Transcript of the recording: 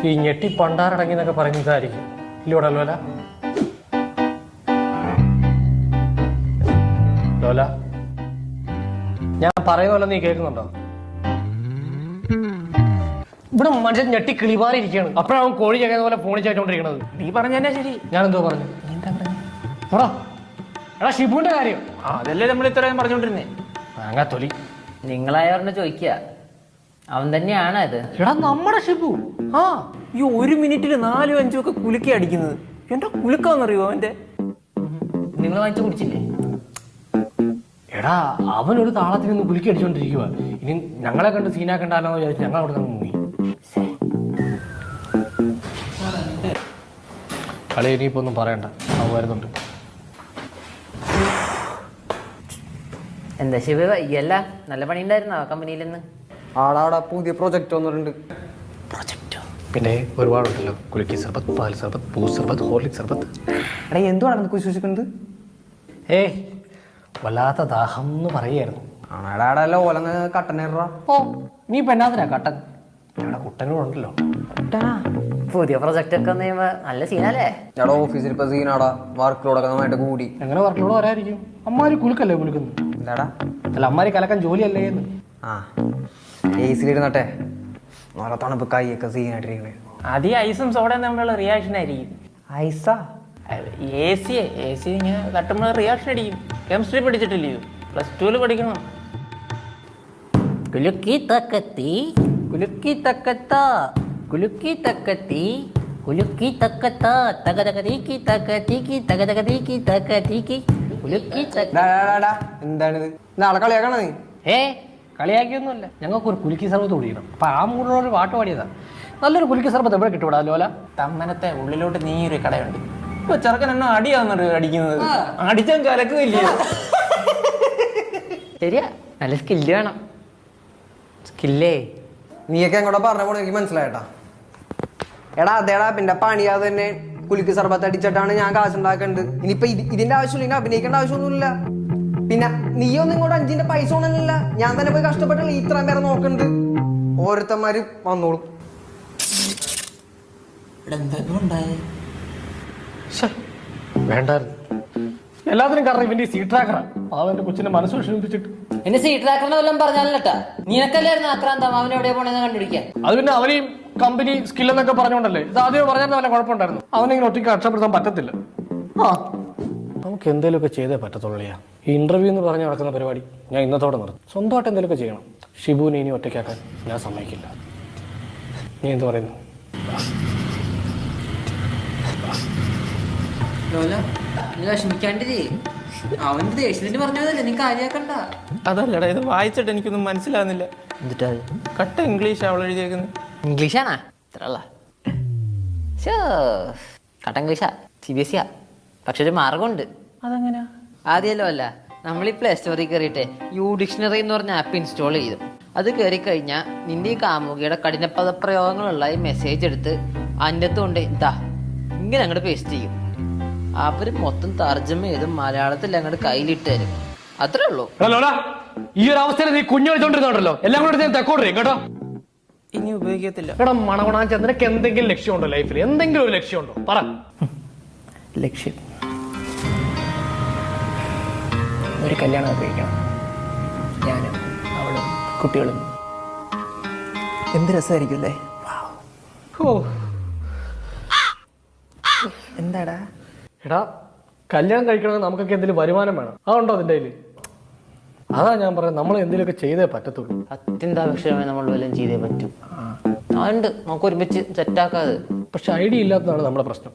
ഈ ഞെട്ടി പണ്ടാറടങ്ങി എന്നൊക്കെ പറയുന്നതായിരിക്കും ഇല്ലൂടെ ലോല? ലോല, ഞാൻ പറയുമല്ലോ, നീ കേൾക്കുന്നുണ്ടോ? ഇവിടെ മനുഷ്യൻ ഞെട്ടി കിളിമാറിയിരിക്കുകയാണ്. അപ്പോഴാണ് അവൻ കോഴി ചകയുന്ന പോലെ ഫോണിൽ ചോദിച്ചോണ്ടിരിക്കണത്. നീ പറഞ്ഞാ ശരി. ഞാനെന്തോ പറഞ്ഞു? എടാ ഷിബുവിന്റെ കാര്യം അതല്ലേ നമ്മൾ ഇത്രയും പറഞ്ഞോണ്ടിരുന്നേ. അങ്ങ തൊലി നിങ്ങളായവരുടെ ചോദിക്കുക, അവൻ തന്നെയാണ് അത്. എടാ നമ്മുടെ ഷിബു. ആ ഈ 1 മിനിറ്റിൽ 4 5 ഒക്കെ കുലുക്കി അടിക്കുന്നത് എന്റെ കുലുക്കാന്നറിയോ അവന്റെ? നിങ്ങൾ വാങ്ങിച്ചു കുടിച്ചില്ലേ? എടാ അവനൊരു താളത്തിൽ നിന്ന് കുലുക്കി അടിച്ചോണ്ടിരിക്കുക. ഇനി ഞങ്ങളെ കണ്ട് സീനാക്കണ്ടാലോ എന്ന് വിചാരിച്ചു ഞങ്ങൾ അവിടെ നിന്ന് മുങ്ങി. കളി ഇനിയിപ്പോ ഒന്നും പറയണ്ട, അവ വരുന്നുണ്ട്. എന്താ ശിവ വയ്യല്ല? നല്ല പണി ഉണ്ടായിരുന്നോ കമ്പനിയിൽ നിന്ന്? ആടാടാ പുതിയ പ്രൊജക്ട് വന്നിട്ടുണ്ട്. പിന്നെ ഒരുപാടുണ്ടല്ലോ, കുലുക്കി സർബത്ത്, പാൽ സർബത്ത്, പൂ സർബത്ത്, ഹോർലിക് സർബത്ത്. എടാ എന്തുവാണ് വിശ്വസിക്കുന്നത്? ഏയ് വല്ലാത്ത ദാഹം എന്ന് പറയായിരുന്നു. ആടാടാ ഓലങ്ങ് കട്ടനേറാ. ഓ നീ ഇപ്പൊ എന്നാത്തിനാ കട്ടൻ? ഇവിടെ കുട്ടനോടുണ്ടല്ലോ. പുതിയ പ്രൊജക്ട് ഒക്കെ വന്നു നല്ല സീനല്ലേ? ഞങ്ങളുടെ ഓഫീസിൽ ഇപ്പൊ സീനാടാ, വർക്ക് ലോഡൊക്കെ നന്നായിട്ട് കൂടി. എങ്ങനെ വർക്കിലൂടെ വരായിരിക്കും? അമ്മാര് കുലുക്കല്ലേ കുലുക്കുന്നു? എന്താടാ അല്ല അമ്മാര് കലക്കാൻ ജോലിയല്ലേ എന്ന്. ആ ഏസിലിരുന്നട്ടെ, നല്ല തണുപ്പ് കൈയൊക്കെ സീനായിട്ടിരിക്കണേ. അത് ഈ ഐസും സോഡയും തമ്മിലുള്ള റിയാക്ഷൻ ആയിരിക്കും. ഐസാ? എ സി ഇങ്ങനെ തട്ടുമ്പോൾ റിയാക്ഷൻ അടിക്കും. കെമിസ്ട്രി പഠിച്ചിട്ടില്ലയോ? +2 പഠിക്കണം. കുലുക്കി തക്കത്തി കുലുക്കി തക്കത്ത കുലുക്കി തക്കത്തി കുലുക്കി തക്കത്ത തകതകതീക്കി തക്കതീക്കി തകതകതീക്കി തക്കതീക്കി കുലുക്കി എന്താണിത്? നാളെ കളിയാക്കണ നീ? കളിയാക്കിയൊന്നുമല്ല, ഞങ്ങൾക്കൊരു കുലുക്കി സർബത്ത് കുടിക്കണം. അപ്പൊ ആ മൂടിനൊരു പാട്ട് പാടിയതാ. നല്ലൊരു കുലുക്കി സർബത്ത് എവിടെ കിട്ടുവിടാ ലോല? തമ്മനത്തെ ഉള്ളിലോട്ട് നീയൊരു കടയുണ്ട്. ഇപ്പൊ ചെറുക്കൻ എന്നെ അടിയാവുന്നുണ്ട് അടിക്കുന്നത്. അടിച്ചാൽ കലക്കില്ലേ? ശരിയാ, നല്ല സ്കില്ല് വേണം. സ്കില്ലേ നീയൊക്കെ എങ്ങോട്ടാ പറഞ്ഞ പോലെ എനിക്ക് മനസ്സിലായിട്ടാ. എടാ അതേടാ, പിന്നെ പണിയാതെ തന്നെ കുലുക്കി സർബത്ത് അടിച്ചിട്ടാണ് ഞാൻ കാശുണ്ടാക്കേണ്ടത്. ഇനിയിപ്പൊ ഇതിന്റെ ആവശ്യമില്ല, ഇനി അഭിനയിക്കേണ്ട ആവശ്യമൊന്നുമില്ല. പിന്നെ നീയൊന്നും ഇങ്ങോട്ട് 5ന്റെ പൈസ ഒന്നുമില്ല, ഞാൻ തന്നെ പോയി കഷ്ടപ്പെട്ടുള്ള ഇത്രയും പേരെ നോക്കണ്ട്. ഓരോരുത്തന്മാര് വന്നോളും. വേണ്ടായിരുന്നു. എല്ലാത്തിനും കാരണം ഇവന്റെ സീ ട്രാക്കറാ. അവന്റെ കൊച്ചിന്റെ മനസ്സ് വിഷമിപ്പിച്ചിട്ട്. എന്റെ സീറ്റ് ട്രാക്കറിനെ വല്ലതും പറഞ്ഞാലട്ടാ, നിനക്കല്ലായിരുന്നു ആക്രാന്തം അവൻ എവിടെ പോണെന്ന് കണ്ടുപിടിക്കാൻ. അത് പിന്നെ അവനെയും കമ്പനി സ്കില്ലെന്നൊക്കെ പറഞ്ഞോണ്ടല്ലേ. ഇത് ആദ്യം പറഞ്ഞാൽ വല്ല കുഴപ്പമുണ്ടായിരുന്നു. അവനെങ്ങനെ ഒറ്റയ്ക്ക് രക്ഷപ്പെടുത്താൻ പറ്റത്തില്ല. നമുക്ക് എന്തെങ്കിലുമൊക്കെ ചെയ്തേ പറ്റത്തുള്ളിയാ. ഈ ഇന്റർവ്യൂ എന്ന് പറഞ്ഞ് നടക്കുന്ന പരിപാടി ഞാൻ ഇന്നത്തോടെ നിർത്തും. സ്വന്തമായിട്ട് എന്തെങ്കിലുമൊക്കെ ചെയ്യണം. ഷിബുവിനെ ഇനി ഒറ്റയ്ക്കാക്കാൻ ഞാൻ സമ്മതിക്കില്ല. നീ എന്ത് പറയുന്നു? വിഷമിക്കാണ്ടിരി, അവന്റെ ദേഷ്യത്തിന് പറഞ്ഞതല്ലേ, നീ കാര്യാക്കണ്ട. അതല്ലടാ, ഇത് വായിച്ചിട്ട് എനിക്കൊന്നും മനസ്സിലാവുന്നില്ല. എന്നിട്ടാ കട്ട ഇംഗ്ലീഷ് അവൾ എഴുതിയേക്കുന്നത്. ഇംഗ്ലീഷാണാ? ഇത്രയുള്ള കട്ട ഇംഗ്ലീഷാ, CBSE. പക്ഷെ ഒരു മാർഗമുണ്ട്. അതെങ്ങനെയാ? ആദ്യമല്ലോ അല്ല, നമ്മൾ ഈ പ്ലേ സ്റ്റോറിൽ കയറിയിട്ട് ഡിക്ഷണറി എന്ന് പറഞ്ഞ ആപ്പ് ഇൻസ്റ്റാൾ ചെയ്തു. അത് കയറി കഴിഞ്ഞാൽ നിന്റെ ഈ കാമുകിയുടെ കഠിന പദപ്രയോഗങ്ങളുള്ള ഈ മെസ്സേജ് എടുത്ത് അതിൻ്റെ അകത്ത് കൊണ്ട് ഇതാ ഇങ്ങനെ അങ്ങോട്ട് പേസ്റ്റ് ചെയ്യും. അവർ മൊത്തം തർജ്ജമ ചെയ്ത് മലയാളത്തിൽ അങ്ങോട്ട് കയ്യിലിട്ട് തരും. അത്രേ ഉള്ളൂ. ഈ ഒരു അവസ്ഥയിൽ നീ കുഞ്ഞു വെച്ചോണ്ടിരുന്നോണ്ടല്ലോ, എല്ലാം കൂടെ ഞാൻ തെക്കോട്ടേ കേട്ടോ. ഇനി ഉപയോഗിക്കത്തില്ല. എടാ മണകുണാൻ നിനക്ക് എന്തെങ്കിലും ലക്ഷ്യമുണ്ടോ ലൈഫിൽ? എന്തെങ്കിലും ഒരു ലക്ഷ്യമുണ്ടോ? പറ. ലക്ഷ്യം ഒരു കല്യാണം കഴിക്കണം. ഞാനും അവളും കുട്ടികളും. എന്ത് രസമായിരിക്കും അല്ലേ? എന്താടാ? എടാ കല്യാണം കഴിക്കണമെങ്കിൽ നമുക്കൊക്കെ എന്തെങ്കിലും വരുമാനം വേണം. അതുണ്ടോ അതിൻ്റെ കയ്യിൽ? അതാ ഞാൻ പറയുന്നത്, നമ്മൾ എന്തെങ്കിലുമൊക്കെ ചെയ്തേ പറ്റത്തുള്ളൂ. അത്യന്താപേക്ഷിതമായി നമ്മൾ വല്ലതും ചെയ്തേ പറ്റും. അതുണ്ട്, നമുക്ക് ഒരുമിച്ച് സെറ്റാക്കാതെ. പക്ഷെ ഐഡിയ ഇല്ലാത്തതാണ് നമ്മുടെ പ്രശ്നം.